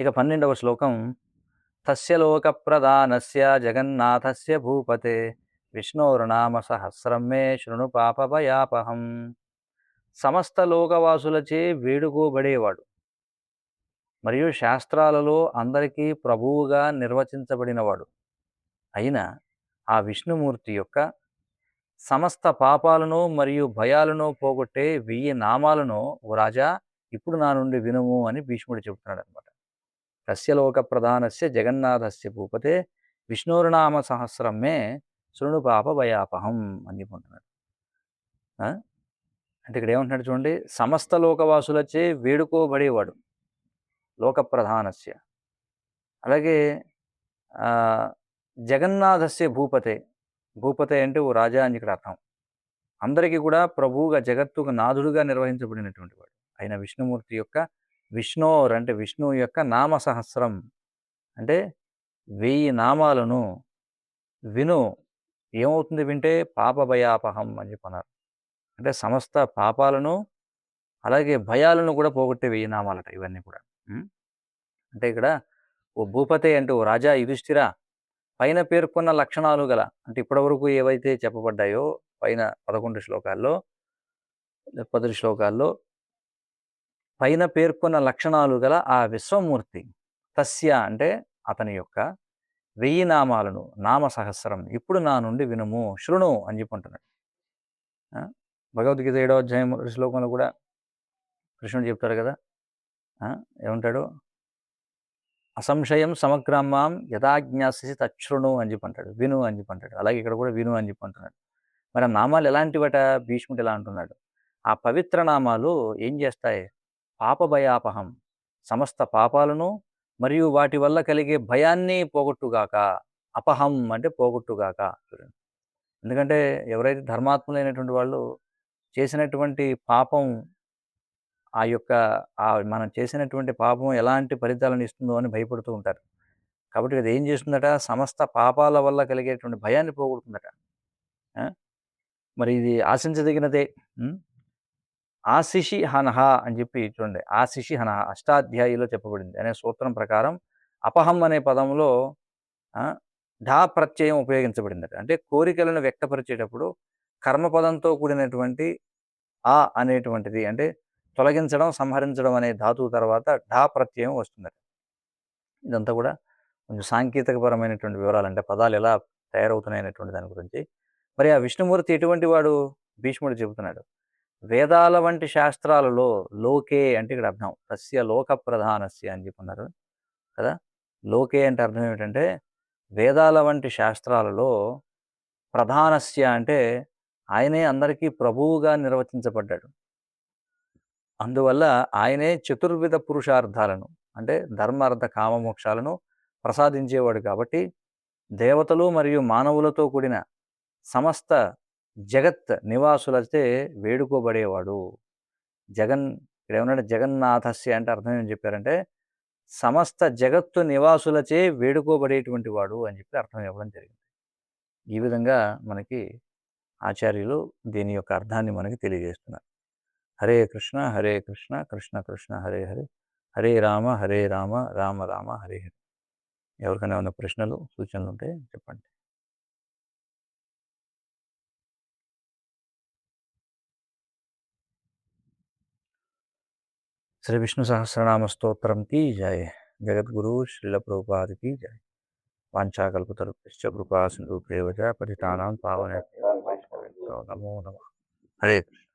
ఇక 12వ శ్లోకం తస్య లోకప్రదానస్య జగన్నాథస్య భూపతే విష్ణోర్నామ సహస్రం మే శృణు పాపభయాపహం. సమస్త లోకవాసులచే వేడుకోబడేవాడు మరియు శాస్త్రాలలో అందరికీ ప్రభువుగా నిర్వచించబడినవాడు అయిన ఆ విష్ణుమూర్తి యొక్క సమస్త పాపాలను మరియు భయాలను పోగొట్టే 1000 నామాలను ఓ రాజా ఇప్పుడు నా నుండి వినుము అని భీష్ముడు చెబుతున్నాడు అనమాట. తస్య లోక ప్రధానస్య జగన్నాథస్య భూపతే విష్ణుర్నామ సహస్రం మే శృణు పాప భయాపహం అని చెప్పుకుంటున్నాడు. అంటే ఇక్కడ ఏమంటున్నాడు చూడండి, సమస్త లోకవాసులచే వేడుకోబడేవాడు లోక ప్రధానస్య, అలాగే జగన్నాథస్య భూపతే, భూపతే అంటే ఓ రాజా అని ఇక్కడ అర్థం. అందరికీ కూడా ప్రభువుగా జగత్తుకు నాథుడుగా నిర్వహించబడినటువంటి వాడు అయిన విష్ణుమూర్తి యొక్క విష్ణోర్ అంటే విష్ణువు యొక్క నామ సహస్రం అంటే 1000 నామాలను విను. ఏమవుతుంది వింటే? పాప భయాపహం అని చెప్పన్నారు. అంటే సమస్త పాపాలను అలాగే భయాలను కూడా పోగొట్టే 1000 నామాలట ఇవన్నీ కూడా. అంటే ఇక్కడ ఓ భూపతే అంటే ఓ రాజా యుధిష్ఠిర, పైన పేర్కొన్న లక్షణాలు గల, అంటే ఇప్పటివరకు ఏవైతే చెప్పబడ్డాయో పైన 11 శ్లోకాల్లో 10 శ్లోకాల్లో పైన పేర్కొన్న లక్షణాలు గల ఆ విశ్వమూర్తి తస్య అంటే అతని యొక్క 1000 నామాలను నామ సహస్రం ఇప్పుడు నా నుండి వినుము శృణు అని చెప్పుకుంటున్నాడు. భగవద్గీత 7వ అధ్యాయం శ్లోకంలో కూడా కృష్ణుడు చెప్తారు కదా, ఏమంటాడు? అసంశయం సమగ్రామాం యథాజ్ఞాసి తచ్ఛృణు అని చెప్పంటాడు, విను అని చెప్పంటాడు. అలాగే ఇక్కడ కూడా విను అని చెప్పంటున్నాడు. మరి ఆ నామాలు ఎలాంటివట? భీష్ముడు ఎలా అంటున్నాడు, ఆ పవిత్ర నామాలు ఏం చేస్తాయి? పాప భయాపహం, సమస్త పాపాలను మరియు వాటి వల్ల కలిగే భయాన్ని పోగొట్టుగాక. అపహం అంటే పోగొట్టుగాక. ఎందుకంటే ఎవరైతే ధర్మాత్ములైనటువంటి వాళ్ళు చేసినటువంటి పాపం మనం చేసినటువంటి పాపం ఎలాంటి ఫలితాలను ఇస్తుందో అని భయపడుతూ ఉంటారు. కాబట్టి అది ఏం చేస్తుందట? సమస్త పాపాల వల్ల కలిగేటువంటి భయాన్ని పోగొడుతుందట. మరి ఇది ఆశించదగినదే. ఆశిషి హనహ అని చెప్పి చూడండి, ఆశిషి హనహ అష్టాధ్యాయిలో చెప్పబడింది అనే సూత్రం ప్రకారం అపహం అనే పదంలో ఢా ప్రత్యయం ఉపయోగించబడిందట. అంటే కోరికలను వ్యక్తపరిచేటప్పుడు కర్మపదంతో కూడినటువంటి ఆ అనేటువంటిది అంటే తొలగించడం, సంహరించడం అనే ధాతువు తర్వాత ఢా ప్రత్యయం వస్తుందట. ఇదంతా కూడా కొంచెం సాంకేతికపరమైనటువంటి వివరాలు, అంటే పదాలు ఎలా తయారవుతున్నాయనేటువంటి దాని గురించి. మరి ఆ విష్ణుమూర్తి ఎటువంటి వాడు? భీష్ముడు చెబుతున్నాడు, వేదాల వంటి శాస్త్రాలలో లోకే అంటే ఇక్కడ అర్థం తస్య లోక ప్రధానస్య అని చెప్పున్నారు కదా. లోకే అంటే అర్థం ఏమిటంటే వేదాల వంటి శాస్త్రాలలో ప్రధానస్య అంటే ఆయనే అందరికీ ప్రభువుగా నిర్వచించబడ్డాడు. అందువల్ల ఆయనే చతుర్విధ పురుషార్థాలను అంటే ధర్మార్థ కామమోక్షాలను ప్రసాదించేవాడు. కాబట్టి దేవతలు మరియు మానవులతో కూడిన సమస్త జగత్ నివాసులచే వేడుకోబడేవాడు. ఇక్కడ ఏమన్నాడు? జగన్నాథస్య అంటే అర్థం ఏమని చెప్పారంటే సమస్త జగత్తు నివాసులచే వేడుకోబడేటువంటి వాడు అని చెప్పి అర్థం ఇవ్వడం జరిగింది. ఈ విధంగా మనకి ఆచార్యులు దీని యొక్క అర్థాన్ని మనకి తెలియజేస్తున్నారు. హరే కృష్ణ కృష్ణ కృష్ణ హరే హరే, హరే రామ రామ రామ హరే హరే. ఎవరికైనా ఉన్న ప్రశ్నలు సూచనలు ఉంటే చెప్పండి. శ్రీ విష్ణు సహస్రనామ స్తోత్రం की जय. जगद्गुरु श्रील प्रभुपाद की जय. वाञ्छाकल्पतरुभ्यश्च कृपा सिन्धुभ्येव च पतितानां पावनेभ्यो वैष्णवेभ्यो नमो नमः. हरे कृष्ण.